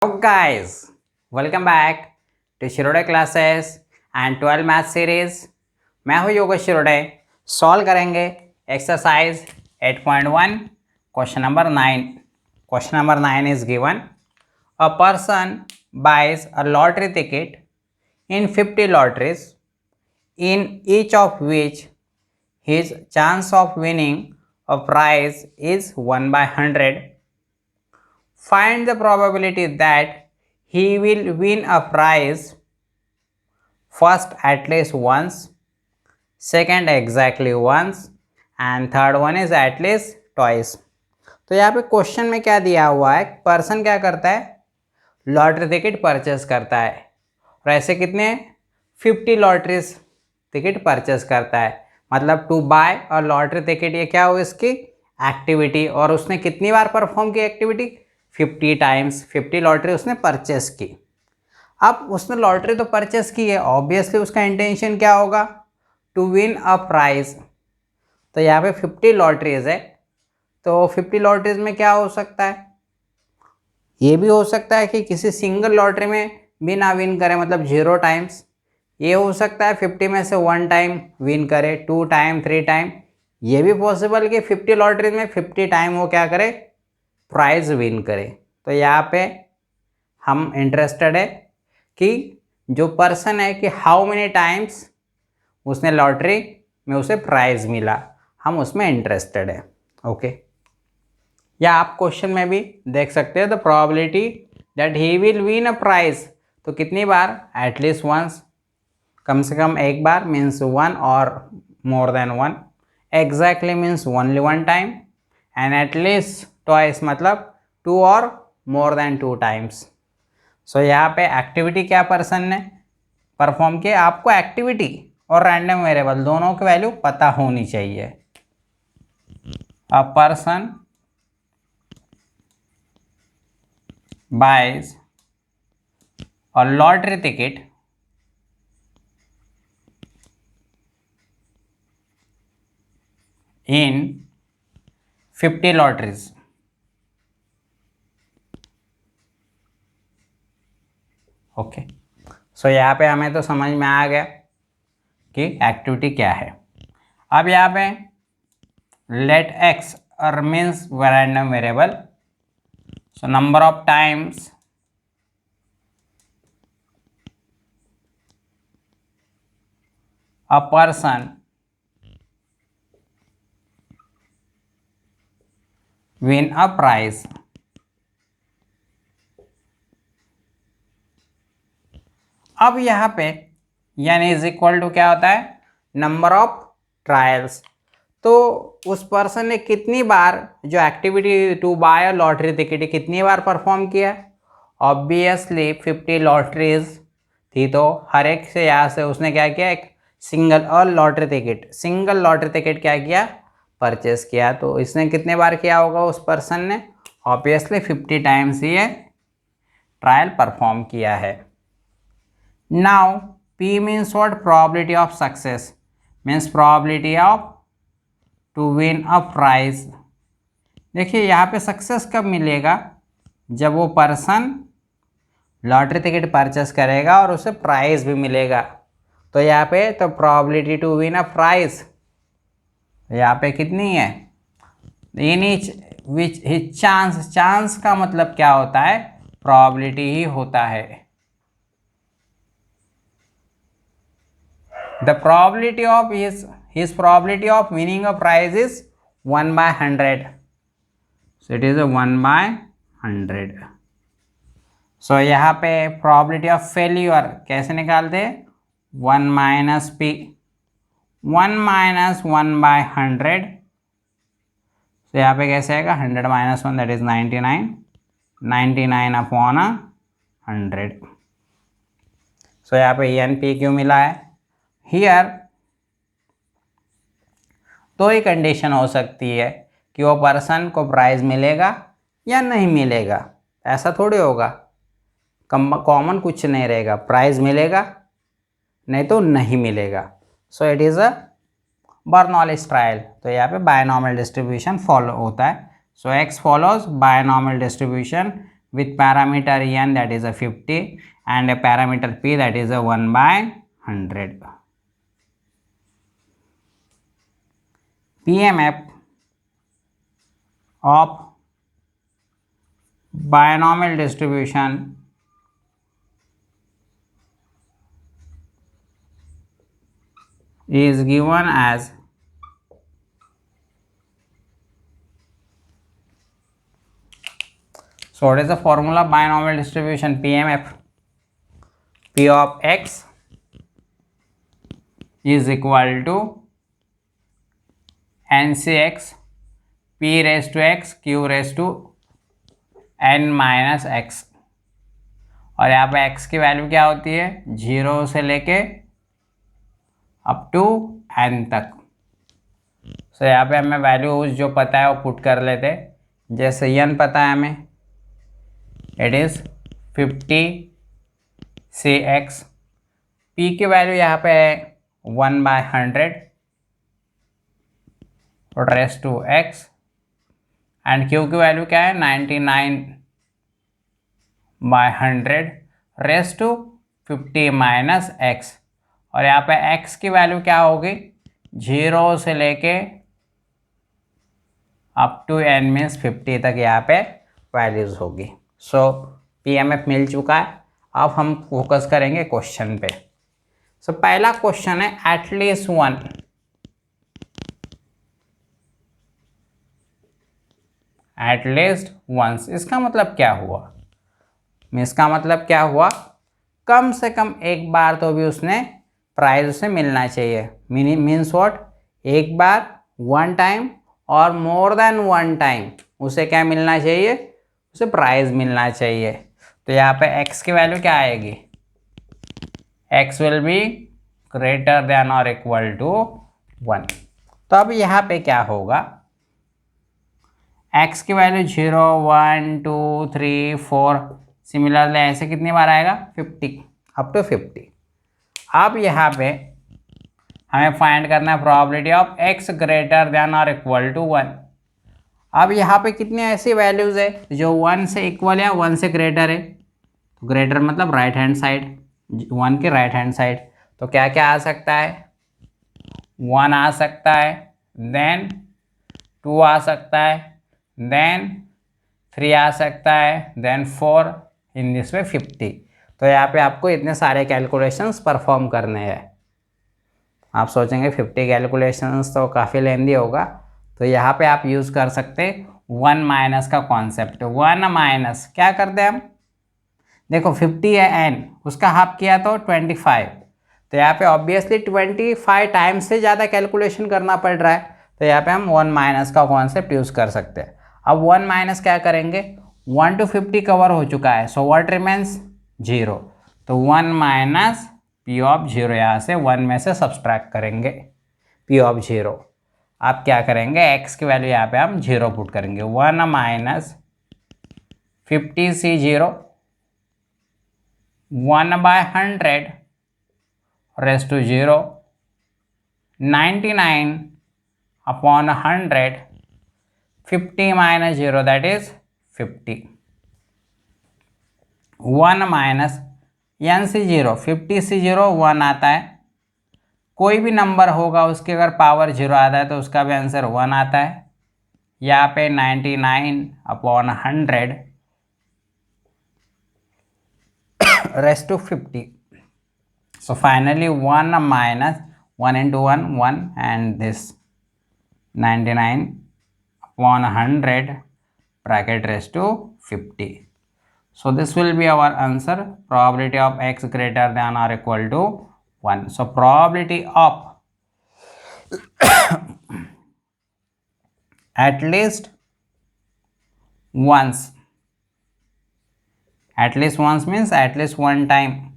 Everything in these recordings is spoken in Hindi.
Hello guys, welcome back to Shirode classes and 12 math series. मैं हूँ योगेश शिरोडे। सॉल्व करेंगे exercise 8.1 question number 9। Question number 9 is given a person buys a lottery ticket in 50 lotteries in each of which his chance of winning a prize is 1 by 100. Find the probability that he will win a prize first at least once, second exactly once and third one is at least twice. तो यहाँ पे क्वेश्चन में क्या दिया हुआ है, पर्सन क्या करता है, लॉटरी टिकट परचेस करता है और ऐसे कितने 50 लॉटरीज टिकट परचेस करता है। मतलब टू बाय और लॉटरी टिकट ये क्या हो इसकी एक्टिविटी, और उसने कितनी बार परफॉर्म की एक्टिविटी 50 टाइम्स। 50 लॉटरी उसने परचेस की। अब उसने लॉटरी तो परचेस की है, ऑब्वियसली उसका इंटेंशन क्या होगा, टू विन अ प्राइज। तो यहाँ पे 50 लॉटरीज है, तो 50 लॉटरीज में क्या हो सकता है, ये भी हो सकता है कि किसी सिंगल लॉटरी में भी ना विन करे, मतलब 0 टाइम्स। ये हो सकता है 50 में से 1 टाइम विन करे, 2 टाइम, 3 टाइम। ये भी पॉसिबल कि 50 लॉटरीज में 50 टाइम वो क्या करे, प्राइज विन करे। तो यहाँ पे हम इंटरेस्टेड है कि जो पर्सन है कि हाउ मेनी टाइम्स उसने लॉटरी में उसे प्राइज मिला, हम उसमें इंटरेस्टेड है। ओके, या आप क्वेश्चन में भी देख सकते हैं the probability that he will win a prize, तो कितनी बार, एटलीस्ट वंस, कम से कम एक बार, मीन्स 1 और more than 1, exactly means only 1 time and at least twice मतलब 2 और मोर देन 2 टाइम्स। सो यहाँ पे एक्टिविटी क्या पर्सन ने परफॉर्म किया, आपको एक्टिविटी और रैंडम वेरिएबल दोनों की वैल्यू पता होनी चाहिए। A person buys a lottery ticket in 50 lotteries. Okay, so यहाँ पे हमें तो समझ में आ गया कि एक्टिविटी क्या है। अब यहाँ पे लेट एक्स और means random variable, so number of times a person win a prize. अब यहाँ पे यानी इज इक्वल टू क्या होता है, नंबर ऑफ ट्रायल्स। तो उस पर्सन ने कितनी बार जो activity to buy lottery ticket कितनी बार परफॉर्म किया, ऑब्वियसली 50 लॉटरीज थी, तो हर एक से यहाँ से उसने क्या किया, एक सिंगल लॉटरी टिकट क्या किया, परचेस किया। तो इसने कितने बार किया होगा उस पर्सन ने, ऑब्वियसली 50 टाइम्स ही ये ट्रायल परफॉर्म किया है। Now P means what, probability of success, means probability of to win a prize. देखिए यहाँ पे सक्सेस कब मिलेगा, जब वो पर्सन लॉटरी टिकट परचेस करेगा और उसे प्राइज भी मिलेगा। तो यहाँ पे तो probability to win a prize यहाँ पे कितनी है, इन विच हिज चांस का मतलब क्या होता है, प्रोबेबिलिटी ही होता है। The probability of his probability of winning a prize is 1 by 100. So it is a 1 by 100. So यहाँ पे probability of failure कैसे निकालते हैं, 1 minus p, 1 minus 1 by 100. तो यहाँ पे कैसे आएगा, 100 minus 1 that is 99, 99 upon 100. So यहाँ पे एन पी क्यों मिला है, हियर तो ही कंडीशन हो सकती है कि वो पर्सन को प्राइज मिलेगा या नहीं मिलेगा। ऐसा थोड़ी होगा, कॉमन कुछ नहीं रहेगा, प्राइज मिलेगा नहीं तो नहीं मिलेगा। So it is a Bernoulli's trial. तो यहाँ पे बायनॉर्मल डिस्ट्रीब्यूशन फॉलो होता है। So X follows binomial distribution with parameter n that is a 50 and a parameter p that is a 1/100. PMF of binomial distribution is given as so what is the formula of binomial distribution PMF? P of x is equal to NCX P raised to x Q raised to n minus x, और यहाँ पे x की वैल्यू क्या होती है 0 से लेके अप टू n तक। सो यहाँ पे हमें वैल्यूज जो पता है वो पुट कर लेते, जैसे n पता है हमें इट इज़ 50 cx, p की वैल्यू यहाँ पे है 1/100 raised to x and q की वैल्यू क्या है 99/100 रेस्ट टू 50 माइनस x, और यहाँ पे x की वैल्यू क्या होगी 0 से लेके अप टू n मीन्स 50 तक यहाँ पे वैल्यूज होगी। सो PMF मिल चुका है। अब हम फोकस करेंगे क्वेश्चन पे। सो पहला क्वेश्चन है एटलीस्ट वन, एटलीस्ट वंस। इसका मतलब क्या हुआ? इसका मतलब क्या हुआ, कम से कम एक बार तो भी उसने प्राइज उसे मिलना चाहिए। मीन्स व्हाट, एक बार वन टाइम और मोर देन वन टाइम उसे क्या मिलना चाहिए, उसे प्राइज मिलना चाहिए। तो यहाँ पे x की वैल्यू क्या आएगी, x will be greater than और इक्वल टू 1। तो अब यहाँ पे क्या होगा, x की वैल्यू 0 1 2 3 4 सिमिलरली ऐसे कितनी बार आएगा 50 अप टू 50। अब यहाँ पे हमें फाइंड करना है probability of x greater than और इक्वल टू 1। अब यहाँ पे कितनी ऐसी वैल्यूज है जो 1 से इक्वल या 1 से ग्रेटर है, तो ग्रेटर मतलब राइट हैंड साइड, 1 के राइट हैंड साइड। तो क्या क्या आ सकता है, 1 आ सकता है, देन 2 आ सकता है, देन 3 आ सकता है, देन 4, इन दिस वे 50। तो यहाँ पे आपको इतने सारे कैलकुलेशंस परफॉर्म करने हैं। आप सोचेंगे 50 कैलकुलेशंस तो काफ़ी लेंदी होगा, तो यहाँ पे आप यूज़ कर सकते 1 माइनस का कॉन्सेप्ट। 1 माइनस क्या करते हैं हम, देखो 50 है n, उसका हाफ किया तो 25, तो यहाँ पे ऑब्वियसली 25 टाइम्स से ज़्यादा कैलकुलेशन करना पड़ रहा है, तो यहाँ पे हम 1 माइनस का कॉन्सेप्ट यूज़ कर सकते हैं। अब 1 माइनस क्या करेंगे, 1 to 50 कवर हो चुका है, सो व्हाट रिमेंस 0, तो 1 माइनस p ऑफ 0, यहाँ से 1 में से सब्सट्रैक्ट करेंगे p ऑफ 0। आप क्या करेंगे, x की वैल्यू यहाँ पे हम 0 पुट करेंगे, 1 minus 50c0 1/100 raised to 0, 99/100, 50 minus 0 that is 50। 1 minus NC0 50C0 1 आता है, कोई भी नंबर होगा उसकी अगर पावर 0 आता है तो उसका भी आंसर 1 आता है। यहाँ पे 99/100 rest to 50। So finally 1 minus 1 into 1 1 and this 99/100 bracket raised to 50. So this will be our answer, probability of x greater than or equal to 1. So probability of at least once means at least one time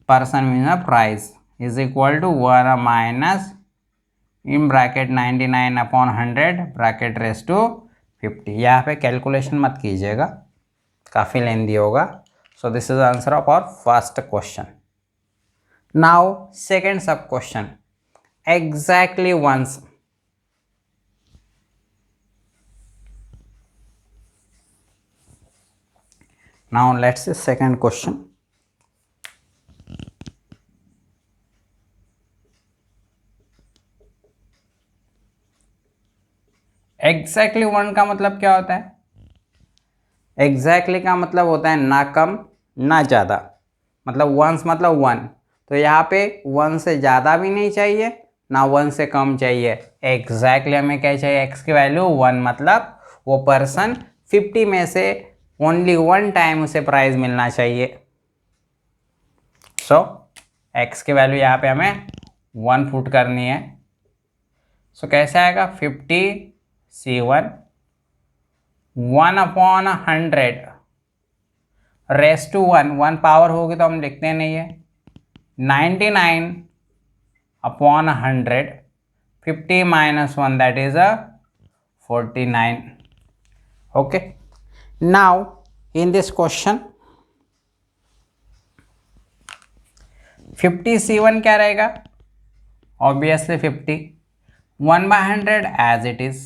person win a prize is equal to 1 minus in bracket 99/100 bracket raised to 50। यहाँ पे कैलकुलेशन मत कीजिएगा, काफ़ी लेंदी होगा। So this is answer of our first question. Now second sub question, exactly once. Now let's see second question. Exactly one का मतलब क्या होता है? एग्जैक्टली का मतलब होता है ना कम ना ज़्यादा, मतलब वंस मतलब वन. तो यहाँ पे वन से ज़्यादा भी नहीं चाहिए ना वन से कम चाहिए. एग्जैक्टली हमें क्या चाहिए? एक्स की वैल्यू वन, मतलब वो पर्सन 50 में से ओनली वन टाइम उसे प्राइज मिलना चाहिए. सो एक्स की वैल्यू यहाँ पे हमें वन पुट करनी है. सो कैसे आएगा? 50C1 1/100 raise to one. One power होगी तो हम लिखते नहीं है. 99/100. 50 minus 1, that is a 49. Okay. Now in this question 50C1 क्या रहेगा? Obviously 50. 1/100 as it is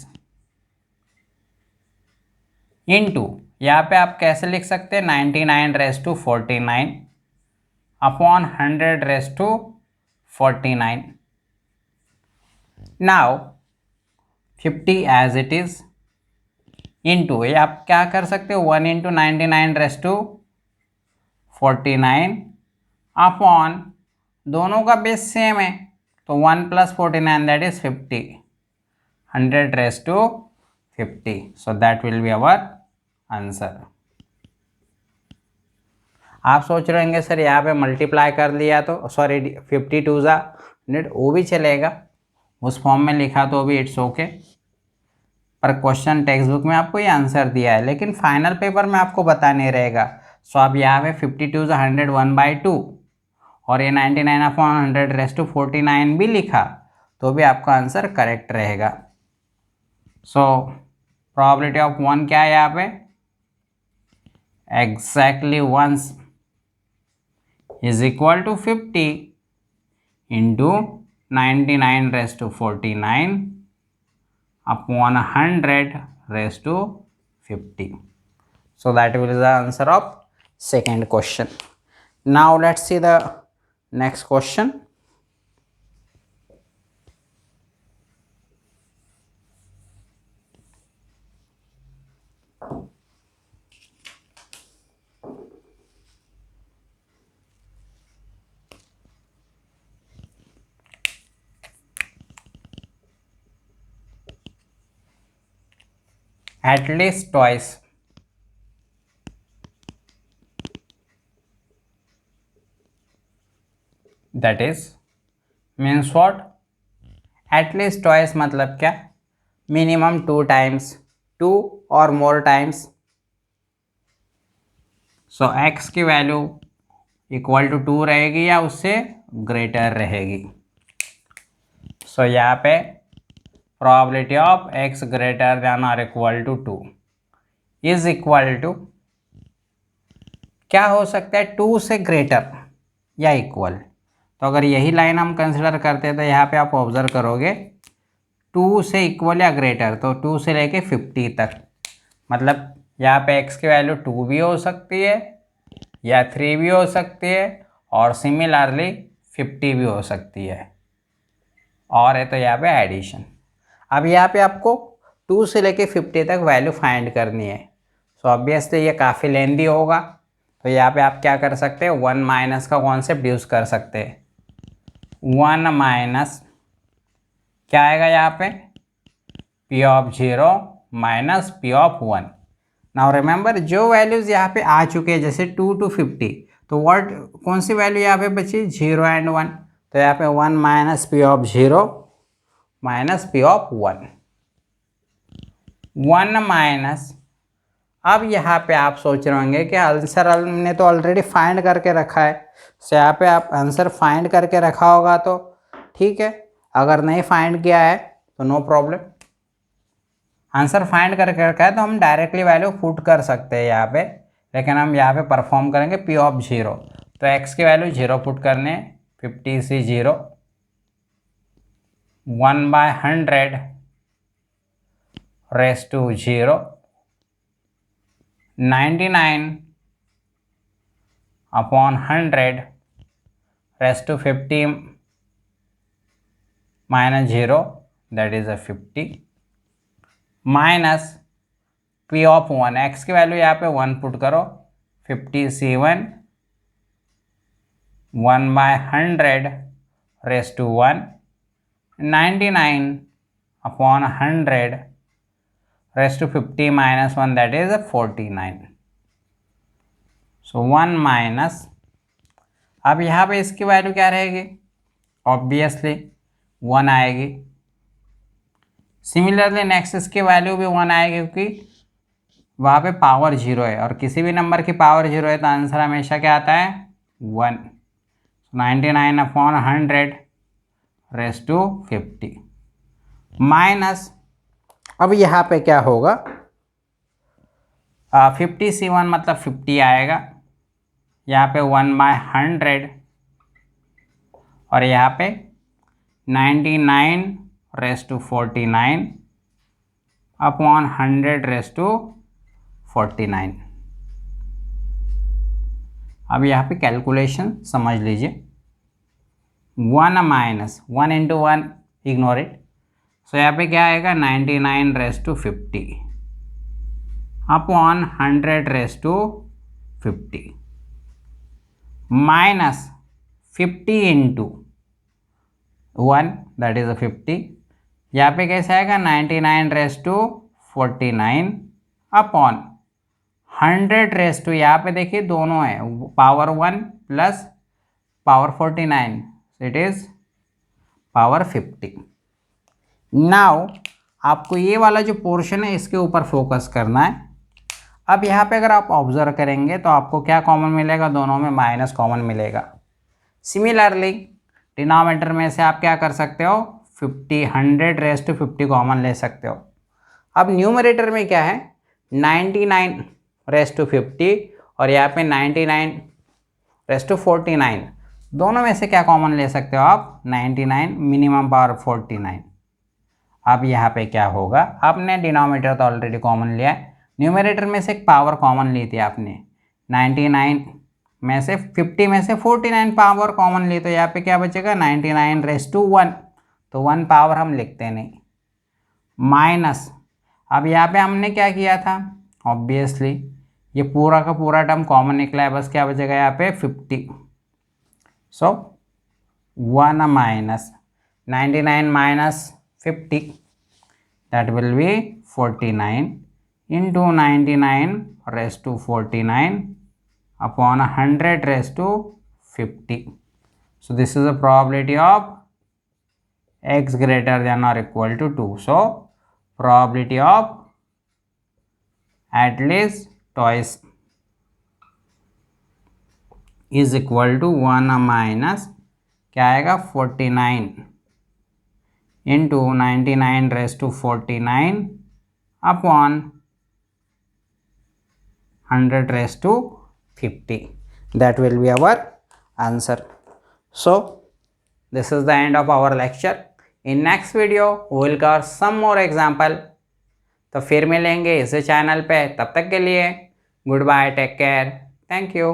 into, यहाँ पे आप कैसे लिख सकते हैं? 99 raise to 49 upon 100 raise to 49. Now 50 as it is into, ये आप क्या कर सकते हो? 1 इंटू 99 रेस टू 49 अपॉन, दोनों का बेस सेम है तो 1 + 49 that is 50. 100 raise to 50. So that will be our answer. आप सोच रहे होंगे सर यहाँ पे मल्टीप्लाई कर लिया तो सॉरी 52 ज़ा नेट वो भी चलेगा, उस फॉर्म में लिखा तो भी इट्स ओके. पर क्वेश्चन टेक्स्ट बुक में आपको ये आंसर दिया है, लेकिन फाइनल पेपर में आपको बता नहीं रहेगा. सो आप यहाँ पे 52 ज़ा 100 1/2 और ये 99/100 रेस टू 49 भी लिखा तो भी आपका आंसर करेक्ट रहेगा. सो प्रोबेबिलिटी ऑफ वन क्या है यहाँ पे? Exactly once is equal to 50 into 99 raised to 49 upon 100 raised to 50. So that will be the answer of second question. Now let's see the next question. At least twice. That is means what? At least twice मतलब क्या? Minimum 2 times, 2 or more times. So x की वैल्यू इक्वल टू 2 रहेगी या उससे ग्रेटर रहेगी. सो यहाँ पे probability of x greater than or equal to 2 is equal to क्या हो सकता है? 2 से ग्रेटर या इक्वल. तो अगर यही लाइन हम कंसिडर करते हैं तो यहाँ पे आप ऑब्जर्व करोगे 2 से इक्वल या ग्रेटर, तो 2 से लेके 50 तक, मतलब यहाँ पे x की वैल्यू 2 भी हो सकती है या 3 भी हो सकती है और सिमिलरली 50 भी हो सकती है. और है तो यहाँ पे एडिशन. अब यहाँ पे आपको 2 से लेके 50 तक वैल्यू फाइंड करनी है. सो ऑब्वियसली ये काफ़ी लेंदी होगा, तो यहाँ पे आप क्या कर सकते हैं? 1 माइनस का कॉन्सेप्ट यूज़ कर सकते हैं. 1 माइनस क्या आएगा यहाँ पे? P of 0 minus P of 1. Now remember जो वैल्यूज़ यहाँ पे आ चुके हैं जैसे 2 to 50, तो व्हाट कौन सी वैल्यू यहाँ पे बची? 0 and 1. तो यहाँ पे 1 minus P of 0 minus P of 1. 1 minus, अब यहाँ पे आप सोच रहे होंगे कि आंसर हमने तो ऑलरेडी फाइंड करके रखा है. सो यहाँ पे आप आंसर फाइंड करके रखा होगा तो ठीक है, अगर नहीं फाइंड किया है तो नो प्रॉब्लम. आंसर फाइंड करके रखा है तो हम डायरेक्टली वैल्यू पुट कर सकते हैं यहाँ पे, लेकिन हम यहाँ पे परफॉर्म करेंगे P ऑफ 0. तो x की वैल्यू 0 पुट करने, 50 से 0 1/100 raise to 0 99 upon 100 raised to 50 minus 0 that is 50 minus p of 1, x की वैल्यू यहाँ पे 1 पुट करो, 57 1/100 raise to 1, 99 upon 100 raise to 50 minus 1 that is 49. So 1 minus, अब यहाँ पे इसकी वैल्यू क्या रहेगी, ऑब्वियसली 1 आएगी. सिमिलरली नेक्स्ट इसकी वैल्यू भी 1 आएगी क्योंकि वहाँ पे पावर 0 है और किसी भी नंबर की पावर 0 है तो आंसर हमेशा क्या आता है 1. 99 अपॉन 100 रेस टू 50 माइनस, अब यहाँ पे क्या होगा 57 मतलब 50 आएगा, यहाँ पे 1/100 और यहाँ पे 99 raise to 49 upon 100 raise to 49. अब यहाँ पे कैलकुलेशन समझ लीजिए, 1 minus 1 into 1 ignore it. So यहाँ पे क्या आएगा 99 raise to 50 upon 100 raise to 50 minus 50 into 1 that is 50. यहाँ पे कैसे आएगा 99 raise to 49 upon 100 raise to, यहाँ पे देखिए दोनों है, power 1 plus power 49, it is power 50. Now आपको ये वाला जो पोर्शन है इसके ऊपर फोकस करना है. अब यहाँ पे अगर आप ऑब्जर्व करेंगे तो आपको क्या कॉमन मिलेगा, दोनों में माइनस कॉमन मिलेगा. सिमिलरली डिनोमिनेटर में से आप क्या कर सकते हो 100 रेस टू 50 कॉमन ले सकते हो. अब न्यूमरेटर में क्या है 99 रेस टू 50 और यहाँ पे 99 रेस टू 49, दोनों में से क्या कॉमन ले सकते हो आप 99 मिनिमम पावर 49. अब यहाँ पे क्या होगा, आपने डिनोमिनेटर तो ऑलरेडी कॉमन लिया है, न्यूमरेटर में से एक पावर कॉमन ली थी आपने, 99 में से 50 में से 49 पावर कॉमन ली, तो यहाँ पे क्या बचेगा 99 रेस टू 1, तो 1 पावर हम लिखते नहीं, माइनस, अब यहाँ पे हमने क्या किया था, ऑब्वियसली ये पूरा का पूरा टर्म कॉमन निकला है, बस क्या बचेगा यहाँ पे 50. सो 1 minus 99 minus 50 that will B 49 into 99 raised to 49 upon 100 raised to 50. So this is the probability of x greater than or equal to 2. So probability of at least twice is equal to 1 minus क्या आएगा 49 into 99 raised to 49 upon 100 raised to 50. That will be our answer. So this is the end of our lecture. In next video we will cover some more example. तो फिर मिलेंगे इस चैनल पे, तब तक के लिए goodbye, take care, thank you.